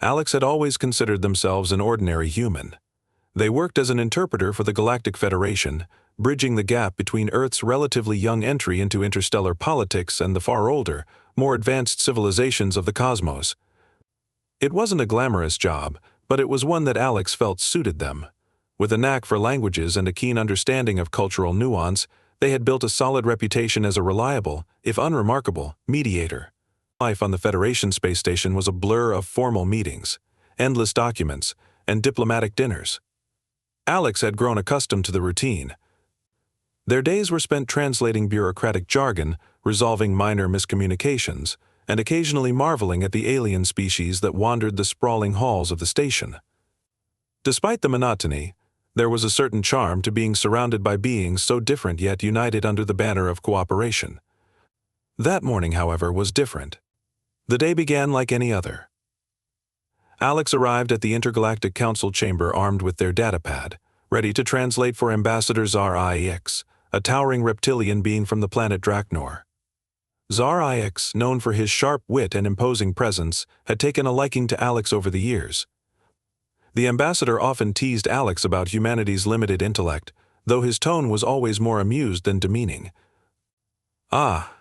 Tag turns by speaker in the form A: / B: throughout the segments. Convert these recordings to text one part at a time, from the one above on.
A: Alex had always considered themselves an ordinary human. They worked as an interpreter for the Galactic Federation, bridging the gap between Earth's relatively young entry into interstellar politics and the far older, more advanced civilizations of the cosmos. It wasn't a glamorous job, but it was one that Alex felt suited them. With a knack for languages and a keen understanding of cultural nuance, they had built a solid reputation as a reliable, if unremarkable, mediator. Life on the Federation space station was a blur of formal meetings, endless documents, and diplomatic dinners. Alex had grown accustomed to the routine. Their days were spent translating bureaucratic jargon, resolving minor miscommunications, and occasionally marveling at the alien species that wandered the sprawling halls of the station. Despite the monotony, there was a certain charm to being surrounded by beings so different yet united under the banner of cooperation. That morning, however, was different. The day began like any other. Alex arrived at the Intergalactic Council chamber armed with their datapad, ready to translate for Ambassador Zar-Ix, a towering reptilian being from the planet Draknor. Zar-Ix, known for his sharp wit and imposing presence, had taken a liking to Alex over the years. The ambassador often teased Alex about humanity's limited intellect, though his tone was always more amused than demeaning. "Ah,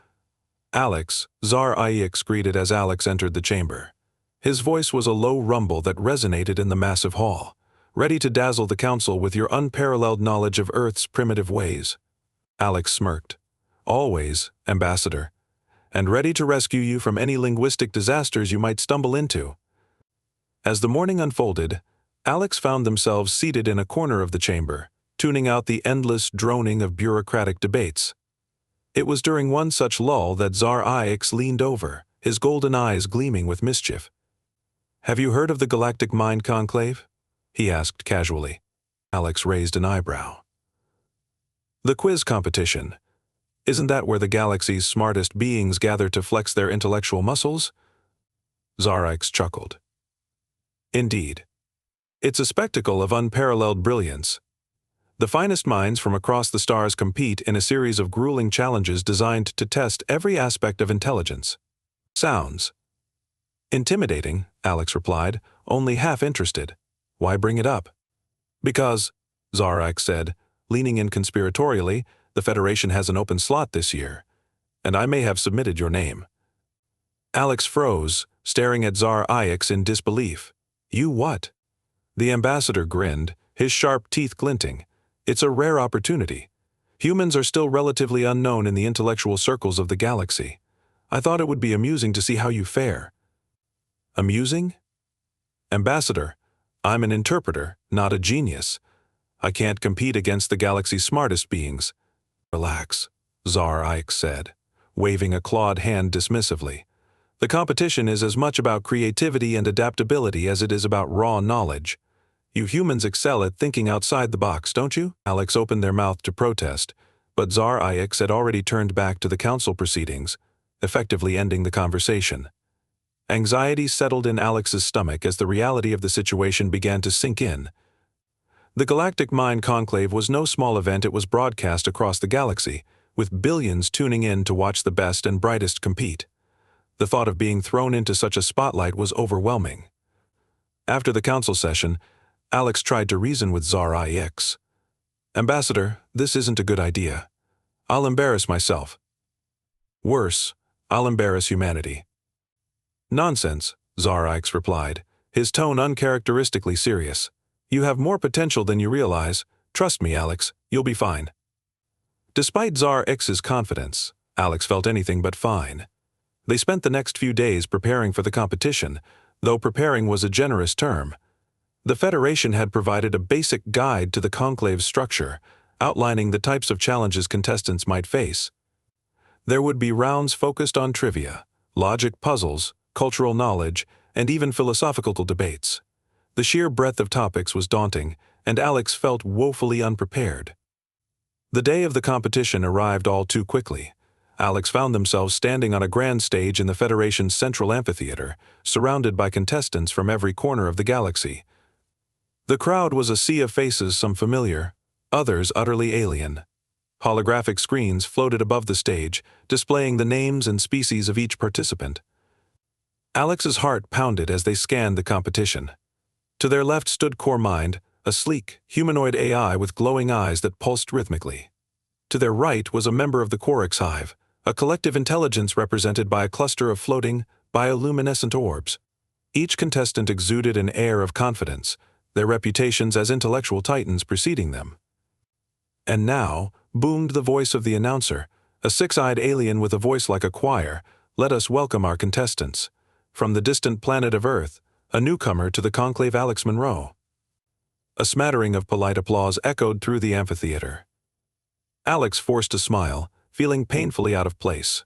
A: Alex," Zar-Ix greeted as Alex entered the chamber. His voice was a low rumble that resonated in the massive hall, ready to dazzle the council with your unparalleled knowledge of Earth's primitive ways. Alex smirked. "Always, Ambassador, and ready to rescue you from any linguistic disasters you might stumble into." As the morning unfolded, Alex found themselves seated in a corner of the chamber, tuning out the endless droning of bureaucratic debates. It was during one such lull that Zar-Ix leaned over, his golden eyes gleaming with mischief. "Have you heard of the Galactic Mind Conclave?" he asked casually. Alex raised an eyebrow. "The quiz competition. Isn't that where the galaxy's smartest beings gather to flex their intellectual muscles?" Zar-Ix chuckled. "Indeed. It's a spectacle of unparalleled brilliance. The finest minds from across the stars compete in a series of grueling challenges designed to test every aspect of intelligence." "Sounds intimidating," Alex replied, only half interested. "Why bring it up?" "Because," Zar-Ix said, leaning in conspiratorially, "the Federation has an open slot this year, and I may have submitted your name." Alex froze, staring at Zar-Ix in disbelief. "You what?" The ambassador grinned, his sharp teeth glinting. "It's a rare opportunity. Humans are still relatively unknown in the intellectual circles of the galaxy. I thought it would be amusing to see how you fare." "Amusing?" "Ambassador, I'm an interpreter, not a genius. I can't compete against the galaxy's smartest beings." "Relax," Zar-Ix said, waving a clawed hand dismissively. "The competition is as much about creativity and adaptability as it is about raw knowledge. You humans excel at thinking outside the box, don't you?" Alex opened their mouth to protest, but Zar-Ix had already turned back to the council proceedings, effectively ending the conversation. Anxiety settled in Alex's stomach as the reality of the situation began to sink in. The Galactic Mind Conclave was no small event. It was broadcast across the galaxy, with billions tuning in to watch the best and brightest compete. The thought of being thrown into such a spotlight was overwhelming. After the council session, Alex tried to reason with Zar-Ix. "Ambassador, this isn't a good idea. I'll embarrass myself. Worse, I'll embarrass humanity." "Nonsense," Zar-Ix replied, his tone uncharacteristically serious. "You have more potential than you realize. Trust me, Alex, you'll be fine." Despite Zar-X's confidence, Alex felt anything but fine. They spent the next few days preparing for the competition, though preparing was a generous term. The Federation had provided a basic guide to the conclave's structure, outlining the types of challenges contestants might face. There would be rounds focused on trivia, logic puzzles, cultural knowledge, and even philosophical debates. The sheer breadth of topics was daunting, and Alex felt woefully unprepared. The day of the competition arrived all too quickly. Alex found themselves standing on a grand stage in the Federation's central amphitheater, surrounded by contestants from every corner of the galaxy. The crowd was a sea of faces, some familiar, others utterly alien. Holographic screens floated above the stage, displaying the names and species of each participant. Alex's heart pounded as they scanned the competition. To their left stood CoreMind, a sleek, humanoid AI with glowing eyes that pulsed rhythmically. To their right was a member of the Corex Hive, a collective intelligence represented by a cluster of floating, bioluminescent orbs. Each contestant exuded an air of confidence, their reputations as intellectual titans preceding them. And now, boomed the voice of the announcer, a six-eyed alien with a voice like a choir. Let us welcome our contestants. From the distant planet of Earth, a newcomer to the conclave, Alex Monroe. A smattering of polite applause echoed through the amphitheater. Alex forced a smile, feeling painfully out of place.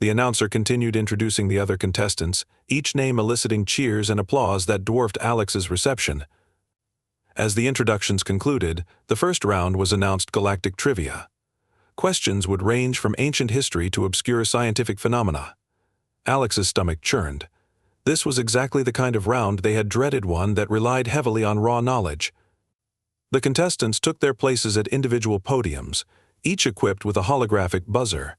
A: The announcer continued introducing the other contestants, each name eliciting cheers and applause that dwarfed Alex's reception. As the introductions concluded, the first round was announced galactic trivia. Questions would range from ancient history to obscure scientific phenomena. Alex's stomach churned. This was exactly the kind of round they had dreaded, one that relied heavily on raw knowledge. The contestants took their places at individual podiums, each equipped with a holographic buzzer.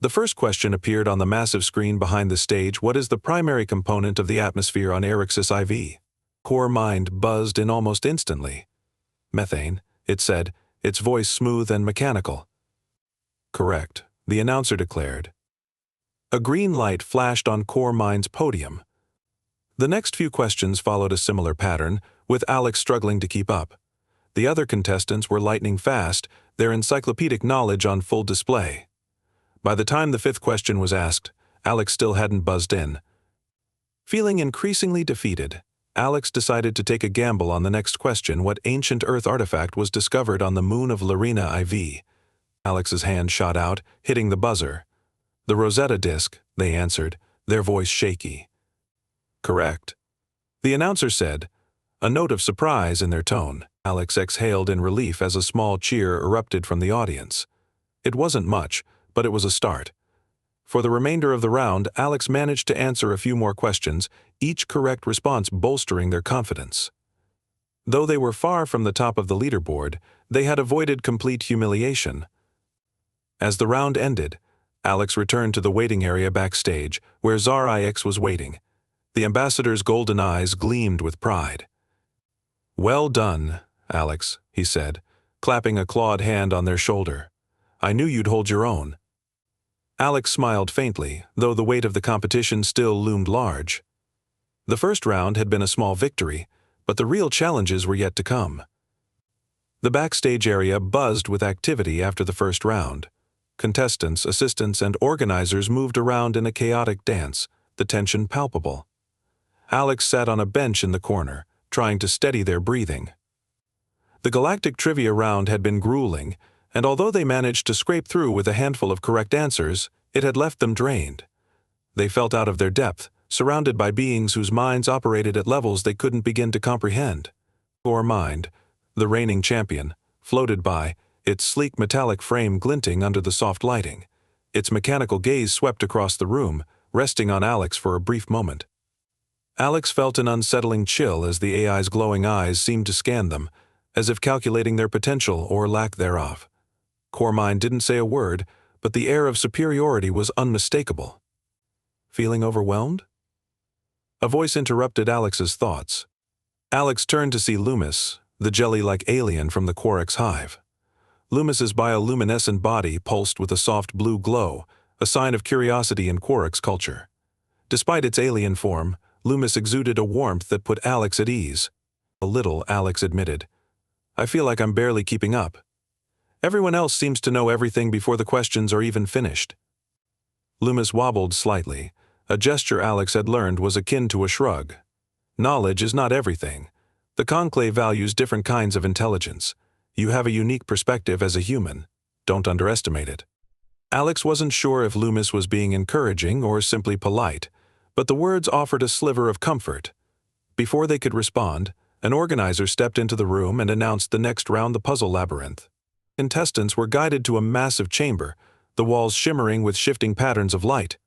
A: The first question appeared on the massive screen behind the stage. What is the primary component of the atmosphere on Erixus IV? CoreMind buzzed in almost instantly. Methane, it said, its voice smooth and mechanical. Correct, the announcer declared. A green light flashed on CoreMind's podium. The next few questions followed a similar pattern, with Alex struggling to keep up. The other contestants were lightning fast, their encyclopedic knowledge on full display. By the time the fifth question was asked, Alex still hadn't buzzed in. Feeling increasingly defeated, Alex decided to take a gamble on the next question. What ancient Earth artifact was discovered on the moon of Larina IV? Alex's hand shot out, hitting the buzzer. The Rosetta disk, they answered, their voice shaky. Correct. The announcer said, a note of surprise in their tone. Alex exhaled in relief as a small cheer erupted from the audience. It wasn't much, but it was a start. For the remainder of the round, Alex managed to answer a few more questions, each correct response bolstering their confidence. Though they were far from the top of the leaderboard, they had avoided complete humiliation. As the round ended, Alex returned to the waiting area backstage, where Zar IX was waiting. The ambassador's golden eyes gleamed with pride. Well done, Alex, he said, clapping a clawed hand on their shoulder. I knew you'd hold your own. Alex smiled faintly, though the weight of the competition still loomed large. The first round had been a small victory, but the real challenges were yet to come. The backstage area buzzed with activity after the first round. Contestants, assistants, and organizers moved around in a chaotic dance, the tension palpable. Alex sat on a bench in the corner, trying to steady their breathing. The galactic trivia round had been grueling, and although they managed to scrape through with a handful of correct answers, it had left them drained. They felt out of their depth, surrounded by beings whose minds operated at levels they couldn't begin to comprehend. CoreMind, the reigning champion, floated by, its sleek metallic frame glinting under the soft lighting. Its mechanical gaze swept across the room, resting on Alex for a brief moment. Alex felt an unsettling chill as the AI's glowing eyes seemed to scan them, as if calculating their potential or lack thereof. CoreMind didn't say a word, but the air of superiority was unmistakable. Feeling overwhelmed? A voice interrupted Alex's thoughts. Alex turned to see Loomis, the jelly-like alien from the Corex Hive. Loomis's bioluminescent body pulsed with a soft blue glow, a sign of curiosity in Corex culture. Despite its alien form, Loomis exuded a warmth that put Alex at ease. A little, Alex admitted. I feel like I'm barely keeping up. Everyone else seems to know everything before the questions are even finished. Loomis wobbled slightly. A gesture Alex had learned was akin to a shrug. Knowledge is not everything. The conclave values different kinds of intelligence. You have a unique perspective as a human. Don't underestimate it. Alex wasn't sure if Loomis was being encouraging or simply polite, but the words offered a sliver of comfort. Before they could respond, an organizer stepped into the room and announced the next round, the puzzle labyrinth. Contestants were guided to a massive chamber, the walls shimmering with shifting patterns of light.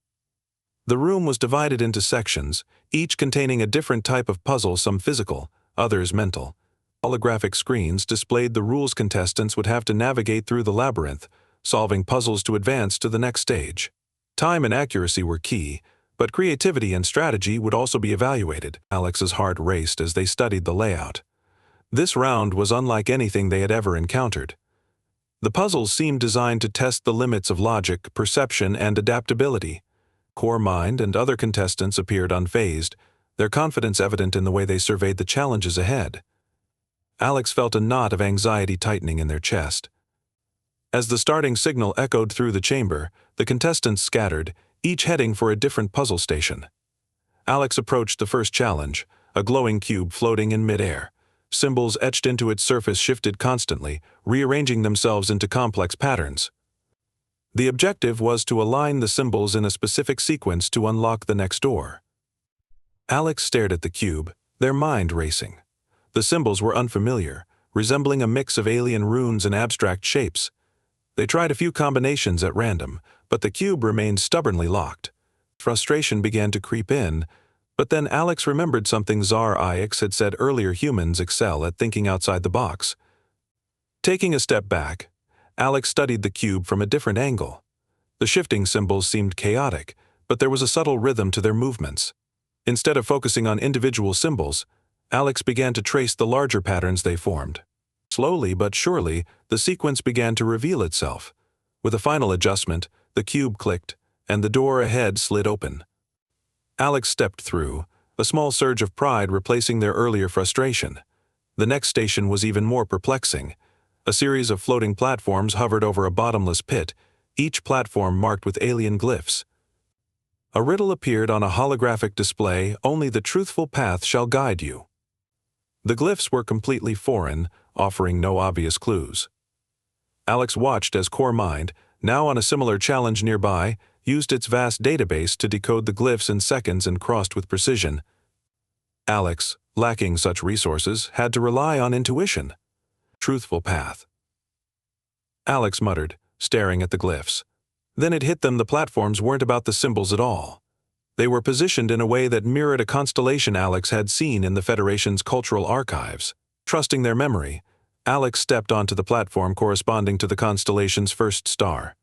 A: The room was divided into sections, each containing a different type of puzzle, some physical, others mental. Holographic screens displayed the rules contestants would have to navigate through the labyrinth, solving puzzles to advance to the next stage. Time and accuracy were key, But creativity and strategy would also be evaluated. Alex's heart raced as they studied the layout. This round was unlike anything they had ever encountered. The puzzles seemed designed to test the limits of logic, perception, and adaptability. Core Mind and other contestants appeared unfazed, their confidence evident in the way they surveyed the challenges ahead. Alex felt a knot of anxiety tightening in their chest. As the starting signal echoed through the chamber, the contestants scattered, each heading for a different puzzle station. Alex approached the first challenge, a glowing cube floating in midair. Symbols etched into its surface shifted constantly, rearranging themselves into complex patterns. The objective was to align the symbols in a specific sequence to unlock the next door. Alex stared at the cube, their mind racing. The symbols were unfamiliar, resembling a mix of alien runes and abstract shapes. They tried a few combinations at random, but the cube remained stubbornly locked. Frustration began to creep in, but then Alex remembered something Sci-Fi had said earlier: humans excel at thinking outside the box. Taking a step back, Alex studied the cube from a different angle. The shifting symbols seemed chaotic, but there was a subtle rhythm to their movements. Instead of focusing on individual symbols, Alex began to trace the larger patterns they formed. Slowly but surely, the sequence began to reveal itself. With a final adjustment, the cube clicked, and the door ahead slid open. Alex stepped through, a small surge of pride replacing their earlier frustration. The next station was even more perplexing. A series of floating platforms hovered over a bottomless pit, each platform marked with alien glyphs. A riddle appeared on a holographic display: only the truthful path shall guide you. The glyphs were completely foreign, offering no obvious clues. Alex watched as Core Mind, now on a similar challenge nearby, used its vast database to decode the glyphs in seconds and crossed with precision. Alex, lacking such resources, had to rely on intuition. Truthful path. Alex muttered, staring at the glyphs. Then it hit them: the platforms weren't about the symbols at all. They were positioned in a way that mirrored a constellation Alex had seen in the Federation's cultural archives. Trusting their memory, Alex stepped onto the platform corresponding to the constellation's first star.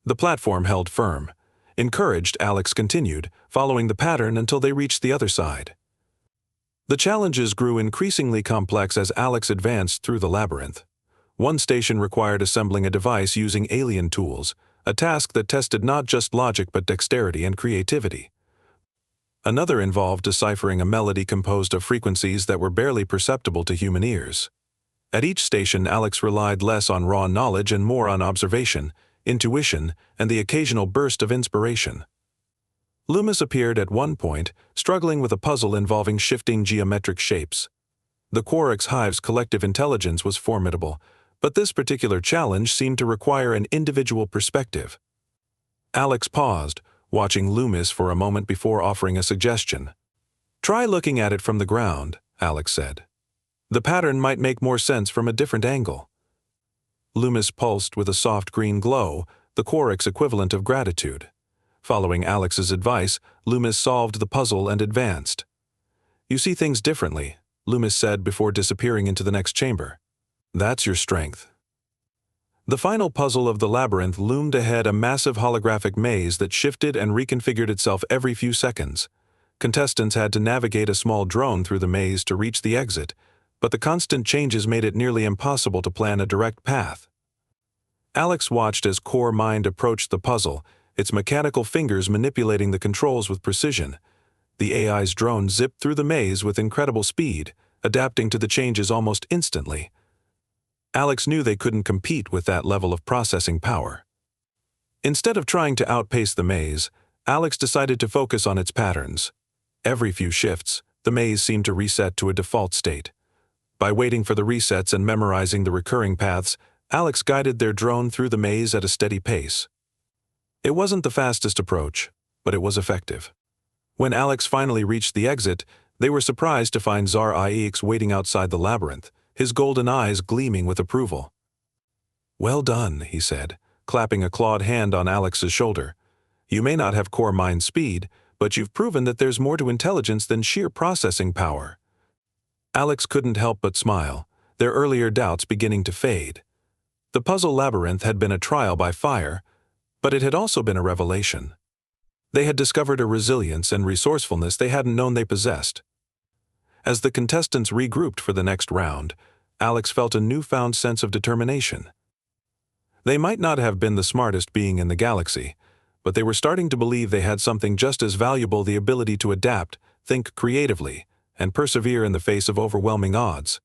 A: The platform held firm. Encouraged, Alex continued, following the pattern until they reached the other side. The challenges grew increasingly complex as Alex advanced through the labyrinth. One station required assembling a device using alien tools, a task that tested not just logic but dexterity and creativity. Another involved deciphering a melody composed of frequencies that were barely perceptible to human ears. At each station, Alex relied less on raw knowledge and more on observation, intuition, and the occasional burst of inspiration. Loomis appeared at one point, struggling with a puzzle involving shifting geometric shapes. The Quark's hive's collective intelligence was formidable, but this particular challenge seemed to require an individual perspective. Alex paused, watching Loomis for a moment before offering a suggestion. "Try looking at it from the ground," Alex said. "The pattern might make more sense from a different angle." Loomis pulsed with a soft green glow, the Quark's equivalent of gratitude. Following Alex's advice, Loomis solved the puzzle and advanced. "You see things differently," Loomis said before disappearing into the next chamber. "That's your strength." The final puzzle of the labyrinth loomed ahead, a massive holographic maze that shifted and reconfigured itself every few seconds. Contestants had to navigate a small drone through the maze to reach the exit, but the constant changes made it nearly impossible to plan a direct path. Alex watched as Core Mind approached the puzzle, its mechanical fingers manipulating the controls with precision. The AI's drone zipped through the maze with incredible speed, adapting to the changes almost instantly. Alex knew they couldn't compete with that level of processing power. Instead of trying to outpace the maze, Alex decided to focus on its patterns. Every few shifts, the maze seemed to reset to a default state. By waiting for the resets and memorizing the recurring paths, Alex guided their drone through the maze at a steady pace. It wasn't the fastest approach, but it was effective. When Alex finally reached the exit, they were surprised to find Sci-Fi waiting outside the labyrinth, his golden eyes gleaming with approval. "Well done," he said, clapping a clawed hand on Alex's shoulder. "You may not have Core Mind speed, but you've proven that there's more to intelligence than sheer processing power." Alex couldn't help but smile, their earlier doubts beginning to fade. The puzzle labyrinth had been a trial by fire, but it had also been a revelation. They had discovered a resilience and resourcefulness they hadn't known they possessed. As the contestants regrouped for the next round, Alex felt a newfound sense of determination. They might not have been the smartest being in the galaxy, but they were starting to believe they had something just as valuable: the ability to adapt, think creatively, and persevere in the face of overwhelming odds.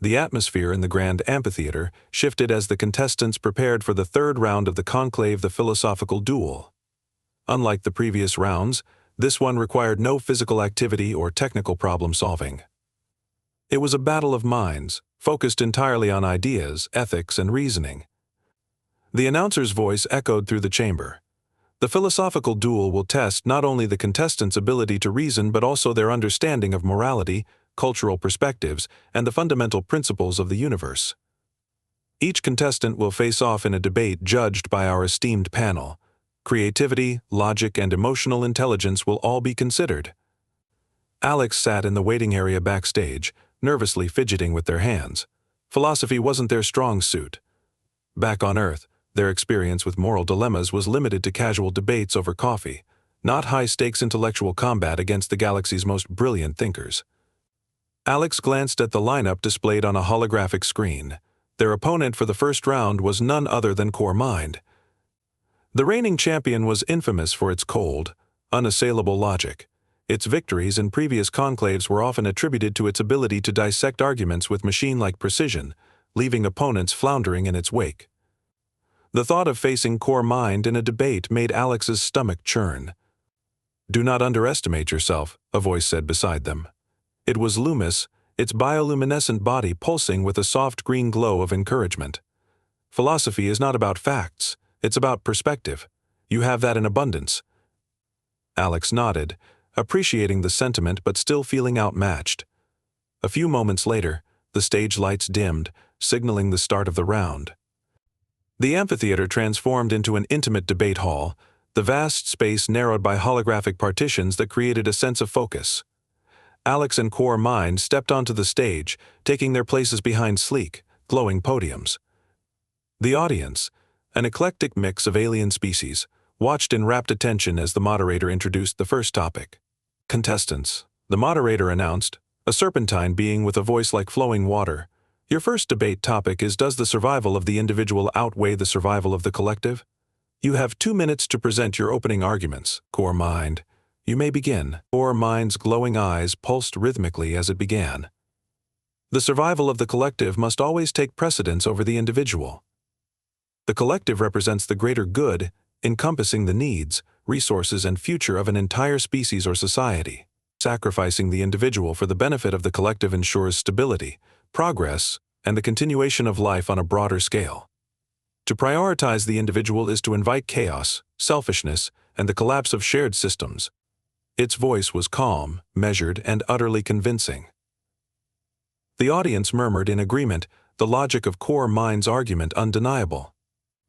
A: The atmosphere in the grand amphitheater shifted as the contestants prepared for the third round of the conclave, the philosophical duel. Unlike the previous rounds, this one required no physical activity or technical problem-solving. It was a battle of minds, focused entirely on ideas, ethics, and reasoning. The announcer's voice echoed through the chamber. The philosophical duel will test not only the contestants' ability to reason but also their understanding of morality, cultural perspectives, and the fundamental principles of the universe. Each contestant will face off in a debate judged by our esteemed panel. Creativity, logic, and emotional intelligence will all be considered. Alex sat in the waiting area backstage, nervously fidgeting with their hands. Philosophy wasn't their strong suit. Back on Earth, their experience with moral dilemmas was limited to casual debates over coffee, not high-stakes intellectual combat against the galaxy's most brilliant thinkers. Alex glanced at the lineup displayed on a holographic screen. Their opponent for the first round was none other than Core Mind. The reigning champion was infamous for its cold, unassailable logic. Its victories in previous conclaves were often attributed to its ability to dissect arguments with machine-like precision, leaving opponents floundering in its wake. The thought of facing Core Mind in a debate made Alex's stomach churn. "Do not underestimate yourself," a voice said beside them. It was Loomis, its bioluminescent body pulsing with a soft green glow of encouragement. "Philosophy is not about facts, it's about perspective. You have that in abundance." Alex nodded, appreciating the sentiment but still feeling outmatched. A few moments later, the stage lights dimmed, signaling the start of the round. The amphitheater transformed into an intimate debate hall, the vast space narrowed by holographic partitions that created a sense of focus. Alex and Core Mind stepped onto the stage, taking their places behind sleek, glowing podiums. The audience, an eclectic mix of alien species, watched in rapt attention as the moderator introduced the first topic. "Contestants," the moderator announced, a serpentine being with a voice like flowing water. "Your first debate topic is: does the survival of the individual outweigh the survival of the collective? You have 2 minutes to present your opening arguments, Core Mind. You may begin." Core Mind's glowing eyes pulsed rhythmically as it began. "The survival of the collective must always take precedence over the individual. The collective represents the greater good, encompassing the needs, resources, and future of an entire species or society. Sacrificing the individual for the benefit of the collective ensures stability, progress, and the continuation of life on a broader scale. To prioritize the individual is to invite chaos, selfishness, and the collapse of shared systems." Its voice was calm, measured, and utterly convincing. The audience murmured in agreement, the logic of Core Mind's argument undeniable.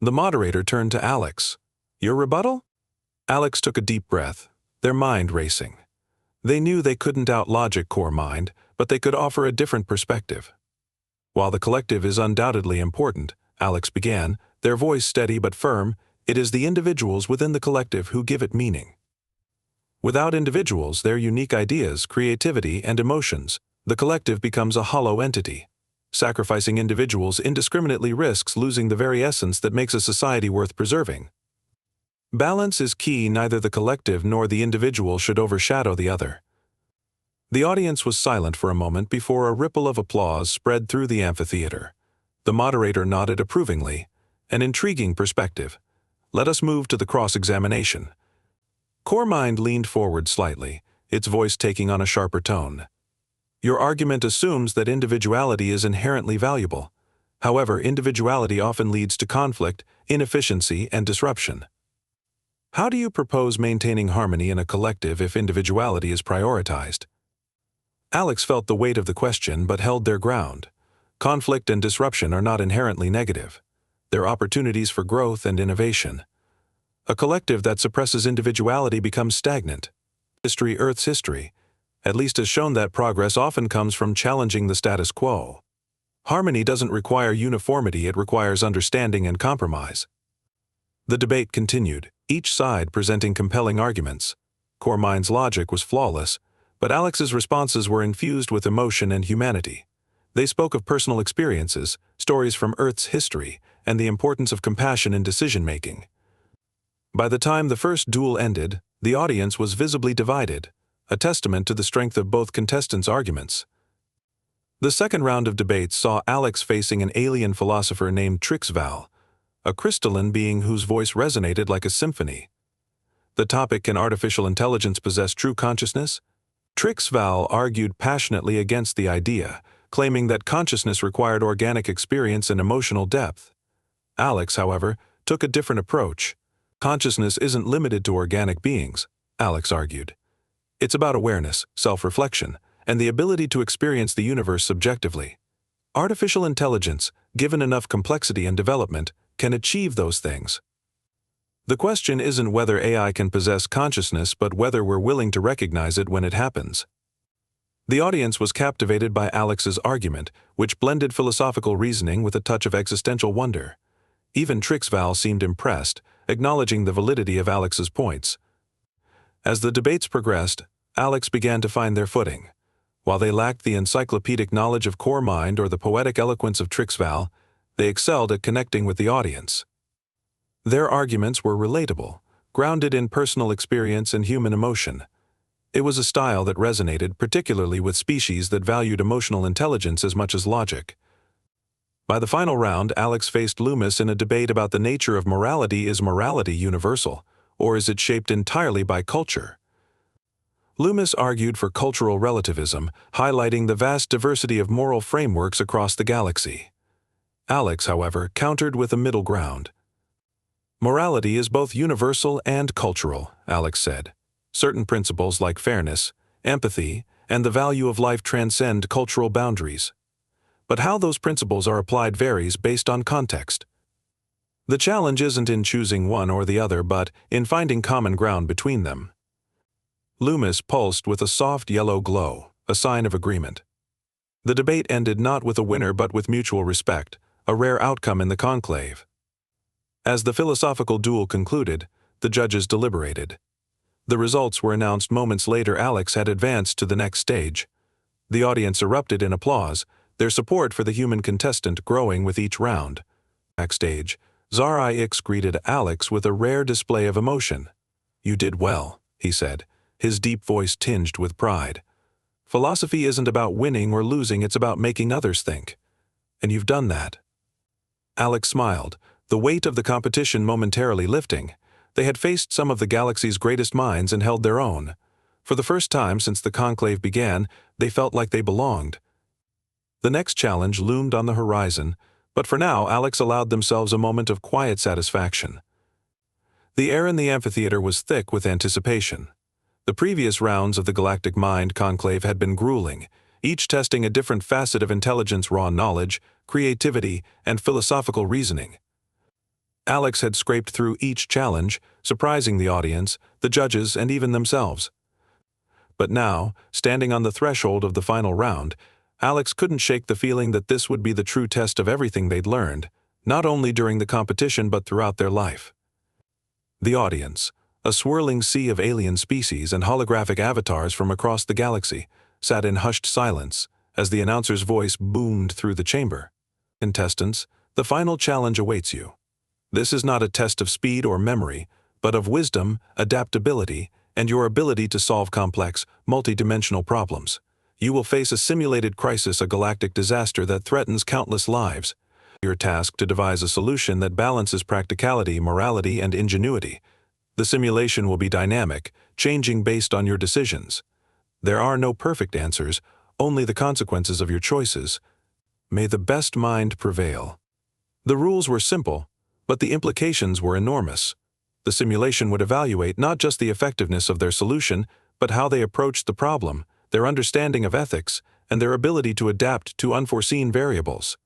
A: The moderator turned to Alex. "Your rebuttal?" Alex took a deep breath, their mind racing. They knew they couldn't out-logic Core Mind, but they could offer a different perspective. "While the collective is undoubtedly important," Alex began, their voice steady but firm, "it is the individuals within the collective who give it meaning. Without individuals, their unique ideas, creativity, and emotions, the collective becomes a hollow entity. Sacrificing individuals indiscriminately risks losing the very essence that makes a society worth preserving. Balance is key. Neither the collective nor the individual should overshadow the other." The audience was silent for a moment before a ripple of applause spread through the amphitheater. The moderator nodded approvingly. "An intriguing perspective. Let us move to the cross-examination." Core Mind leaned forward slightly, its voice taking on a sharper tone. "Your argument assumes that individuality is inherently valuable. However, individuality often leads to conflict, inefficiency, and disruption. How do you propose maintaining harmony in a collective if individuality is prioritized?" Alex felt the weight of the question but held their ground. Conflict and disruption are not inherently negative. They're opportunities for growth and innovation. A collective that suppresses individuality becomes stagnant. Earth's history, at least, has shown that progress often comes from challenging the status quo. Harmony doesn't require uniformity, it requires understanding and compromise. The debate continued, each side presenting compelling arguments. Core Mind's logic was flawless, but Alex's responses were infused with emotion and humanity. They spoke of personal experiences, stories from Earth's history, and the importance of compassion in decision-making. By the time the first duel ended, the audience was visibly divided, a testament to the strength of both contestants' arguments. The second round of debates saw Alex facing an alien philosopher named Trixval, a crystalline being whose voice resonated like a symphony. The topic, "Can artificial intelligence possess true consciousness?" Trixval argued passionately against the idea, claiming that consciousness required organic experience and emotional depth. Alex, however, took a different approach. Consciousness isn't limited to organic beings, Alex argued. It's about awareness, self-reflection, and the ability to experience the universe subjectively. Artificial intelligence, given enough complexity and development, can achieve those things. The question isn't whether AI can possess consciousness, but whether we're willing to recognize it when it happens. The audience was captivated by Alex's argument, which blended philosophical reasoning with a touch of existential wonder. Even Trixval seemed impressed, acknowledging the validity of Alex's points. As the debates progressed, Alex began to find their footing. While they lacked the encyclopedic knowledge of Core Mind or the poetic eloquence of Trixval, they excelled at connecting with the audience. Their arguments were relatable, grounded in personal experience and human emotion. It was a style that resonated particularly with species that valued emotional intelligence as much as logic. By the final round, Alex faced Loomis in a debate about the nature of morality. Is morality universal, or is it shaped entirely by culture? Loomis argued for cultural relativism, highlighting the vast diversity of moral frameworks across the galaxy. Alex, however, countered with a middle ground. Morality is both universal and cultural, Alex said. Certain principles like fairness, empathy, and the value of life transcend cultural boundaries. But how those principles are applied varies based on context. The challenge isn't in choosing one or the other, but in finding common ground between them. Loomis pulsed with a soft yellow glow, a sign of agreement. The debate ended not with a winner but with mutual respect, a rare outcome in the conclave. As the philosophical duel concluded, the judges deliberated. The results were announced moments later. Alex had advanced to the next stage. The audience erupted in applause, their support for the human contestant growing with each round. Backstage, Zar-Ix greeted Alex with a rare display of emotion. "You did well," he said, his deep voice tinged with pride. "Philosophy isn't about winning or losing, it's about making others think. And you've done that." Alex smiled, the weight of the competition momentarily lifting. They had faced some of the galaxy's greatest minds and held their own. For the first time since the conclave began, they felt like they belonged. The next challenge loomed on the horizon, but for now Alex allowed themselves a moment of quiet satisfaction. The air in the amphitheater was thick with anticipation. The previous rounds of the Galactic Mind Conclave had been grueling, each testing a different facet of intelligence, raw knowledge, creativity, and philosophical reasoning. Alex had scraped through each challenge, surprising the audience, the judges, and even themselves. But now, standing on the threshold of the final round, Alex couldn't shake the feeling that this would be the true test of everything they'd learned, not only during the competition but throughout their life. The audience, a swirling sea of alien species and holographic avatars from across the galaxy, sat in hushed silence as the announcer's voice boomed through the chamber. "Contestants, the final challenge awaits you. This is not a test of speed or memory, but of wisdom, adaptability, and your ability to solve complex, multi-dimensional problems. You will face a simulated crisis, a galactic disaster that threatens countless lives. Your task to devise a solution that balances practicality, morality, and ingenuity. The simulation will be dynamic, changing based on your decisions. There are no perfect answers, only the consequences of your choices. May the best mind prevail." The rules were simple, but the implications were enormous. The simulation would evaluate not just the effectiveness of their solution, but how they approached the problem, their understanding of ethics, and their ability to adapt to unforeseen variables.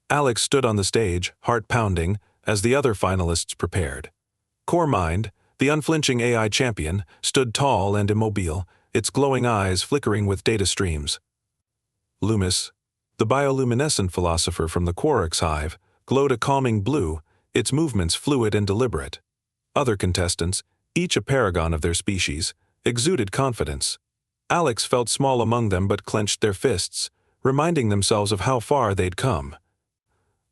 A: Alex stood on the stage, heart pounding, as the other finalists prepared. Core Mind, the unflinching AI champion, stood tall and immobile, its glowing eyes flickering with data streams. Loomis, the bioluminescent philosopher from the Quarix hive, glowed a calming blue, its movements fluid and deliberate. Other contestants, each a paragon of their species, exuded confidence. Alex felt small among them but clenched their fists, reminding themselves of how far they'd come.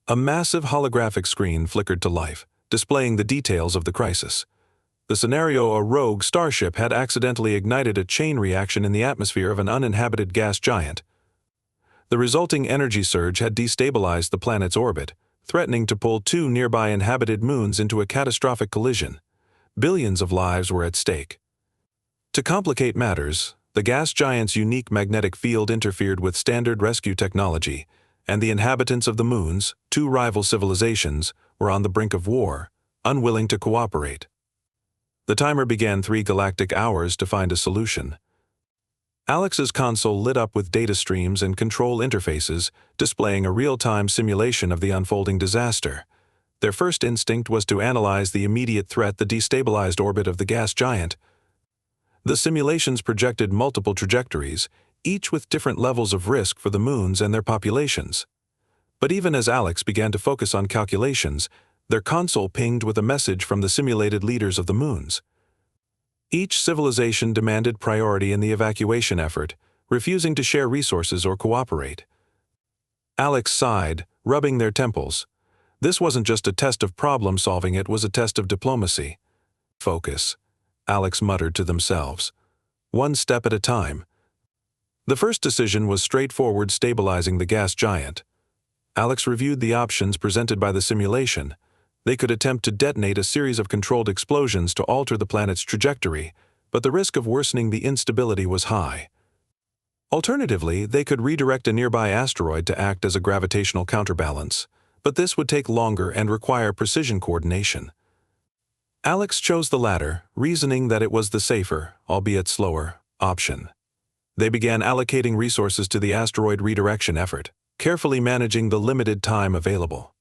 A: A massive holographic screen flickered to life, displaying the details of the crisis. The scenario: a rogue starship had accidentally ignited a chain reaction in the atmosphere of an uninhabited gas giant. The resulting energy surge had destabilized the planet's orbit, threatening to pull two nearby inhabited moons into a catastrophic collision. Billions of lives were at stake. To complicate matters, the gas giant's unique magnetic field interfered with standard rescue technology, and the inhabitants of the moons, two rival civilizations, were on the brink of war, unwilling to cooperate. The timer began 3 galactic hours to find a solution. Alex's console lit up with data streams and control interfaces, displaying a real-time simulation of the unfolding disaster. Their first instinct was to analyze the immediate threat: the destabilized orbit of the gas giant. The simulations projected multiple trajectories, each with different levels of risk for the moons and their populations. But even as Alex began to focus on calculations, their console pinged with a message from the simulated leaders of the moons. Each civilization demanded priority in the evacuation effort, refusing to share resources or cooperate. Alex sighed, rubbing their temples. This wasn't just a test of problem-solving, it was a test of diplomacy. Focus, Alex muttered to themselves. One step at a time. The first decision was straightforward: stabilizing the gas giant. Alex reviewed the options presented by the simulation. They could attempt to detonate a series of controlled explosions to alter the planet's trajectory, but the risk of worsening the instability was high. Alternatively, they could redirect a nearby asteroid to act as a gravitational counterbalance, but this would take longer and require precision coordination. Alex chose the latter, reasoning that it was the safer, albeit slower, option. They began allocating resources to the asteroid redirection effort, carefully managing the limited time available.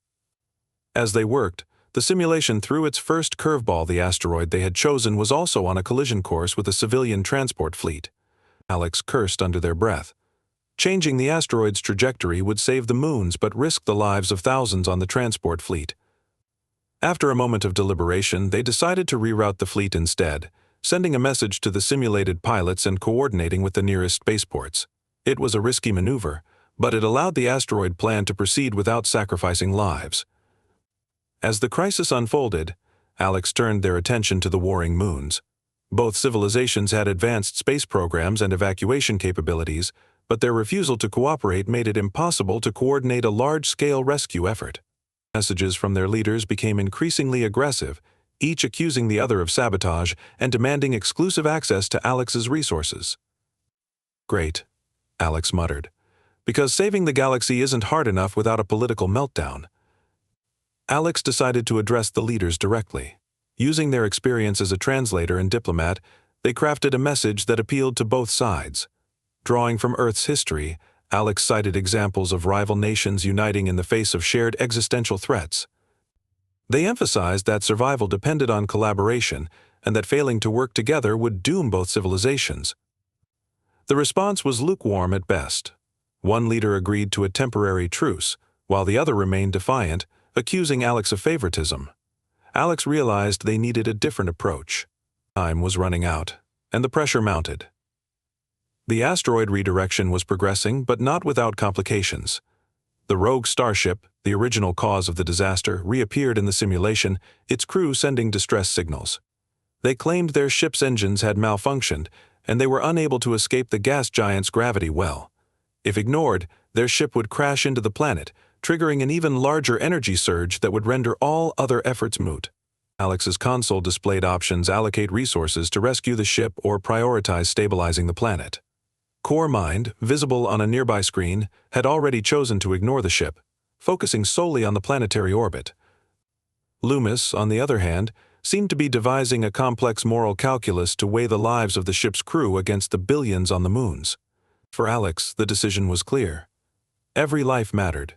A: As they worked, the simulation threw its first curveball: the asteroid they had chosen was also on a collision course with a civilian transport fleet. Alex cursed under their breath. Changing the asteroid's trajectory would save the moons but risk the lives of thousands on the transport fleet. After a moment of deliberation, they decided to reroute the fleet instead, sending a message to the simulated pilots and coordinating with the nearest spaceports. It was a risky maneuver, but it allowed the asteroid plan to proceed without sacrificing lives. As the crisis unfolded, Alex turned their attention to the warring moons. Both civilizations had advanced space programs and evacuation capabilities, but their refusal to cooperate made it impossible to coordinate a large-scale rescue effort. Messages from their leaders became increasingly aggressive, each accusing the other of sabotage and demanding exclusive access to Alex's resources. Great, Alex muttered, because saving the galaxy isn't hard enough without a political meltdown. Alex decided to address the leaders directly. Using their experience as a translator and diplomat, they crafted a message that appealed to both sides. Drawing from Earth's history, Alex cited examples of rival nations uniting in the face of shared existential threats. They emphasized that survival depended on collaboration and that failing to work together would doom both civilizations. The response was lukewarm at best. One leader agreed to a temporary truce, while the other remained defiant, accusing Alex of favoritism. Alex realized they needed a different approach. Time was running out, and the pressure mounted. The asteroid redirection was progressing, but not without complications. The rogue starship, the original cause of the disaster, reappeared in the simulation, its crew sending distress signals. They claimed their ship's engines had malfunctioned, and they were unable to escape the gas giant's gravity well. If ignored, their ship would crash into the planet, triggering an even larger energy surge that would render all other efforts moot. Alex's console displayed options: allocate resources to rescue the ship or prioritize stabilizing the planet. Core Mind, visible on a nearby screen, had already chosen to ignore the ship, focusing solely on the planetary orbit. Loomis, on the other hand, seemed to be devising a complex moral calculus to weigh the lives of the ship's crew against the billions on the moons. For Alex, the decision was clear. Every life mattered.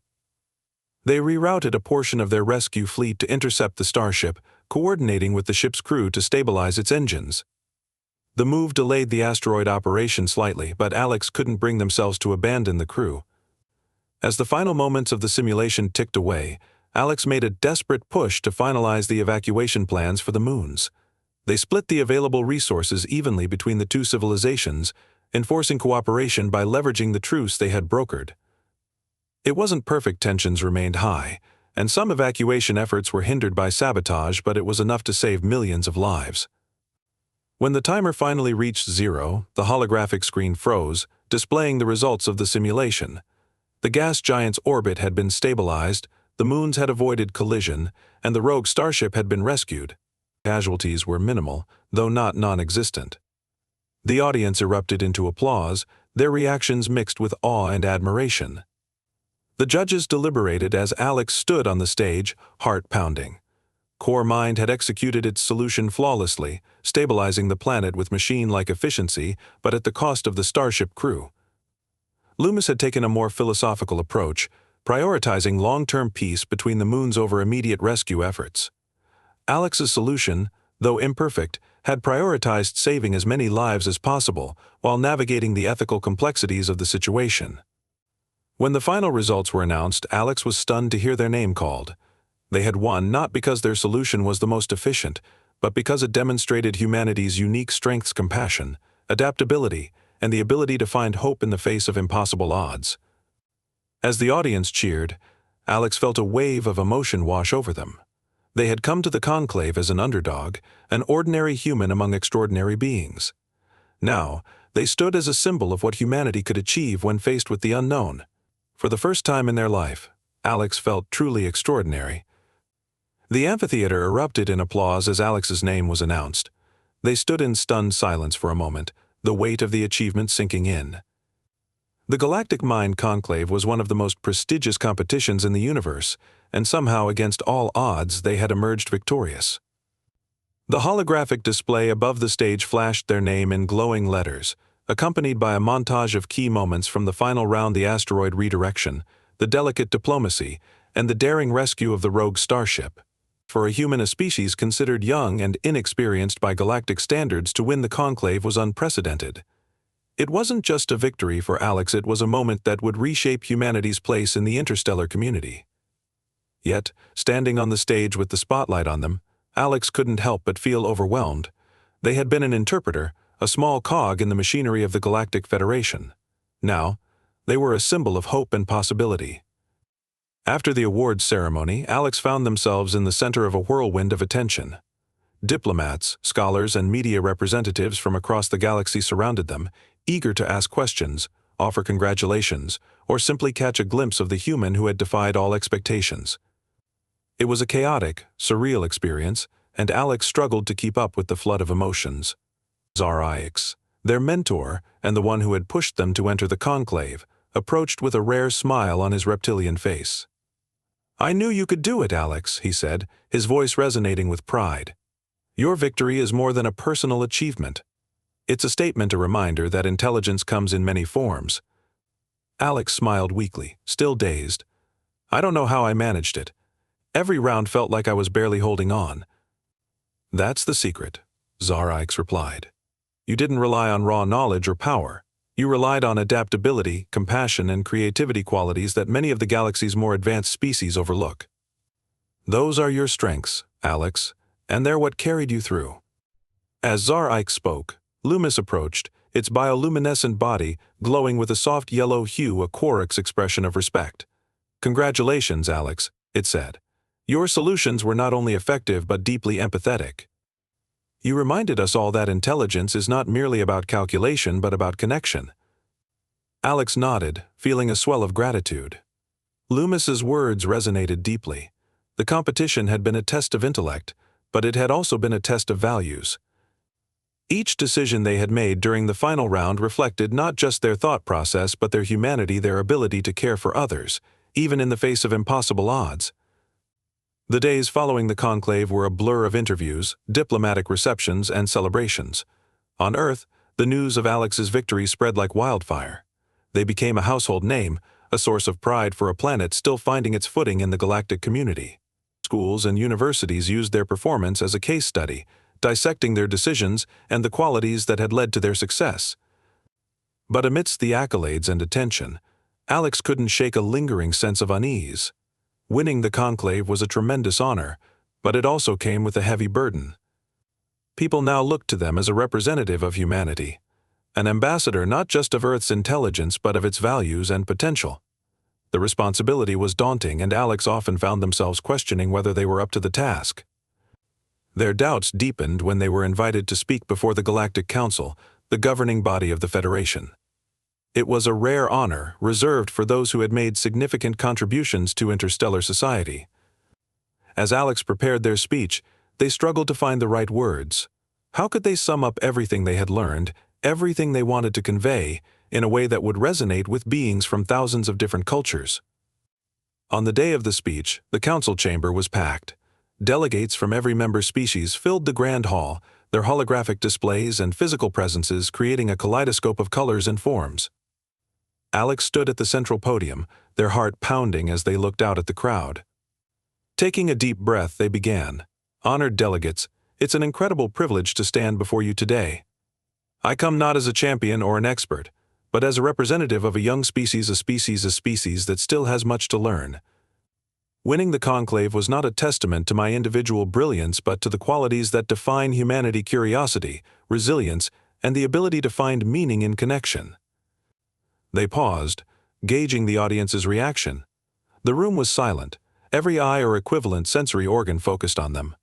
A: They rerouted a portion of their rescue fleet to intercept the starship, coordinating with the ship's crew to stabilize its engines. The move delayed the asteroid operation slightly, but Alex couldn't bring themselves to abandon the crew. As the final moments of the simulation ticked away, Alex made a desperate push to finalize the evacuation plans for the moons. They split the available resources evenly between the two civilizations, enforcing cooperation by leveraging the truce they had brokered. It wasn't perfect, tensions remained high, and some evacuation efforts were hindered by sabotage, but it was enough to save millions of lives. When the timer finally reached 0, the holographic screen froze, displaying the results of the simulation. The gas giant's orbit had been stabilized, the moons had avoided collision, and the rogue starship had been rescued. Casualties were minimal, though not non-existent. The audience erupted into applause, their reactions mixed with awe and admiration. The judges deliberated as Alex stood on the stage, heart pounding. Core Mind had executed its solution flawlessly, stabilizing the planet with machine-like efficiency, but at the cost of the starship crew. Loomis had taken a more philosophical approach, prioritizing long-term peace between the moons over immediate rescue efforts. Alex's solution, though imperfect, had prioritized saving as many lives as possible while navigating the ethical complexities of the situation. When the final results were announced, Alex was stunned to hear their name called. They had won not because their solution was the most efficient, but because it demonstrated humanity's unique strengths: compassion, adaptability, and the ability to find hope in the face of impossible odds. As the audience cheered, Alex felt a wave of emotion wash over them. They had come to the conclave as an underdog, an ordinary human among extraordinary beings. Now, they stood as a symbol of what humanity could achieve when faced with the unknown. For the first time in their life, Alex felt truly extraordinary. The amphitheater erupted in applause as Alex's name was announced. They stood in stunned silence for a moment, the weight of the achievement sinking in. The Galactic Mind Conclave was one of the most prestigious competitions in the universe, and somehow, against all odds, they had emerged victorious. The holographic display above the stage flashed their name in glowing letters, accompanied by a montage of key moments from the final round: the asteroid redirection, the delicate diplomacy, and the daring rescue of the rogue starship. For a human, a species considered young and inexperienced by galactic standards, to win the conclave was unprecedented. It wasn't just a victory for Alex, it was a moment that would reshape humanity's place in the interstellar community. Yet, standing on the stage with the spotlight on them, Alex couldn't help but feel overwhelmed. They had been an interpreter, a small cog in the machinery of the Galactic Federation. Now, they were a symbol of hope and possibility. After the awards ceremony, Alex found themselves in the center of a whirlwind of attention. Diplomats, scholars, and media representatives from across the galaxy surrounded them, eager to ask questions, offer congratulations, or simply catch a glimpse of the human who had defied all expectations. It was a chaotic, surreal experience, and Alex struggled to keep up with the flood of emotions. Zar-Ix, their mentor and the one who had pushed them to enter the conclave, approached with a rare smile on his reptilian face. "I knew you could do it, Alex," he said, his voice resonating with pride. "Your victory is more than a personal achievement. It's a statement, a reminder that intelligence comes in many forms." Alex smiled weakly, still dazed. "I don't know how I managed it. Every round felt like I was barely holding on." "That's the secret," Zar-Ix replied. "You didn't rely on raw knowledge or power. You relied on adaptability, compassion, and creativity, qualities that many of the galaxy's more advanced species overlook. Those are your strengths, Alex, and they're what carried you through." As Zar-Ix spoke, Loomis approached, its bioluminescent body glowing with a soft yellow hue, a Quark's expression of respect. "Congratulations, Alex," it said. "Your solutions were not only effective but deeply empathetic. You reminded us all that intelligence is not merely about calculation but about connection." Alex nodded, feeling a swell of gratitude. Loomis's words resonated deeply. The competition had been a test of intellect, but it had also been a test of values. Each decision they had made during the final round reflected not just their thought process but their humanity, their ability to care for others, even in the face of impossible odds. The days following the conclave were a blur of interviews, diplomatic receptions, and celebrations. On Earth, the news of Alex's victory spread like wildfire. They became a household name, a source of pride for a planet still finding its footing in the galactic community. Schools and universities used their performance as a case study, dissecting their decisions and the qualities that had led to their success. But amidst the accolades and attention, Alex couldn't shake a lingering sense of unease. Winning the conclave was a tremendous honor, but it also came with a heavy burden. People now looked to them as a representative of humanity, an ambassador not just of Earth's intelligence but of its values and potential. The responsibility was daunting, and Alex often found themselves questioning whether they were up to the task. Their doubts deepened when they were invited to speak before the Galactic Council, the governing body of the Federation. It was a rare honor reserved for those who had made significant contributions to interstellar society. As Alex prepared their speech, they struggled to find the right words. How could they sum up everything they had learned, everything they wanted to convey, in a way that would resonate with beings from thousands of different cultures? On the day of the speech, the council chamber was packed. Delegates from every member species filled the grand hall, their holographic displays and physical presences creating a kaleidoscope of colors and forms. Alex stood at the central podium, their heart pounding as they looked out at the crowd. Taking a deep breath, they began. "Honored delegates, it's an incredible privilege to stand before you today. I come not as a champion or an expert, but as a representative of a young species, a species that still has much to learn. Winning the conclave was not a testament to my individual brilliance but to the qualities that define humanity: curiosity, resilience, and the ability to find meaning in connection." They paused, gauging the audience's reaction. The room was silent, every eye or equivalent sensory organ focused on them.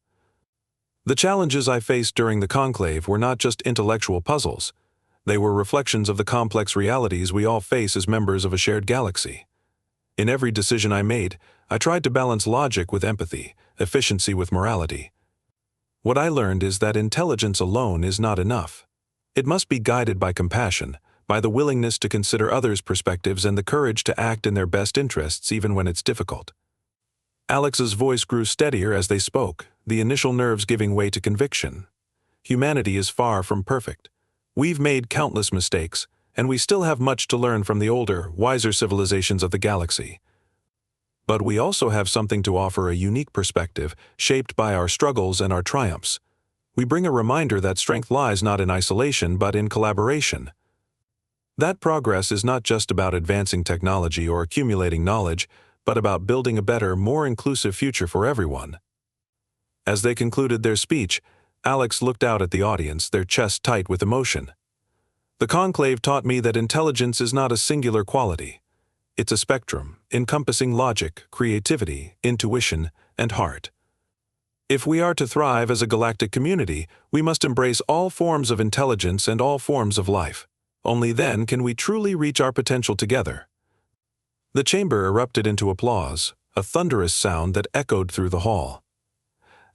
A: The challenges I faced during the conclave were not just intellectual puzzles. They were reflections of the complex realities we all face as members of a shared galaxy. In every decision I made, I tried to balance logic with empathy, efficiency with morality. What I learned is that intelligence alone is not enough. It must be guided by compassion, by the willingness to consider others' perspectives and the courage to act in their best interests even when it's difficult. Alex's voice grew steadier as they spoke, the initial nerves giving way to conviction. Humanity is far from perfect. We've made countless mistakes, and we still have much to learn from the older, wiser civilizations of the galaxy. But we also have something to offer: a unique perspective, shaped by our struggles and our triumphs. We bring a reminder that strength lies not in isolation but in collaboration. That progress is not just about advancing technology or accumulating knowledge, but about building a better, more inclusive future for everyone. As they concluded their speech, Alex looked out at the audience, their chest tight with emotion. "The conclave taught me that intelligence is not a singular quality. It's a spectrum, encompassing logic, creativity, intuition, and heart. If we are to thrive as a galactic community, we must embrace all forms of intelligence and all forms of life. Only then can we truly reach our potential together." The chamber erupted into applause, a thunderous sound that echoed through the hall.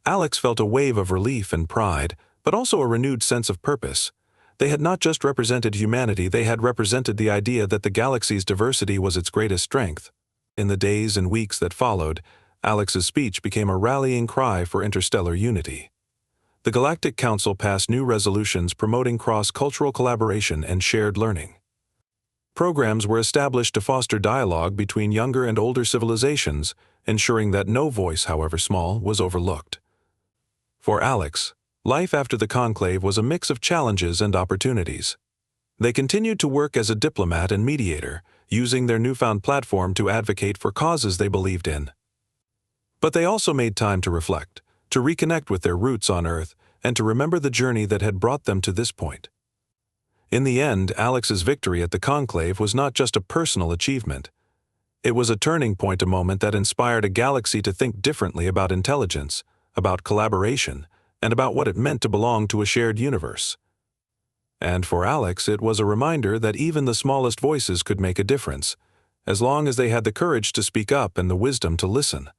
A: Alex felt a wave of relief and pride, but also a renewed sense of purpose. They had not just represented humanity, they had represented the idea that the galaxy's diversity was its greatest strength. In the days and weeks that followed, Alex's speech became a rallying cry for interstellar unity. The Galactic Council passed new resolutions promoting cross-cultural collaboration and shared learning. Programs were established to foster dialogue between younger and older civilizations, ensuring that no voice, however small, was overlooked. For Alex, life after the conclave was a mix of challenges and opportunities. They continued to work as a diplomat and mediator, using their newfound platform to advocate for causes they believed in. But they also made time to reflect, to reconnect with their roots on Earth, and to remember the journey that had brought them to this point. In the end, Alex's victory at the conclave was not just a personal achievement. It was a turning point, a moment that inspired a galaxy to think differently about intelligence, about collaboration, and about what it meant to belong to a shared universe. And for Alex, it was a reminder that even the smallest voices could make a difference, as long as they had the courage to speak up and the wisdom to listen.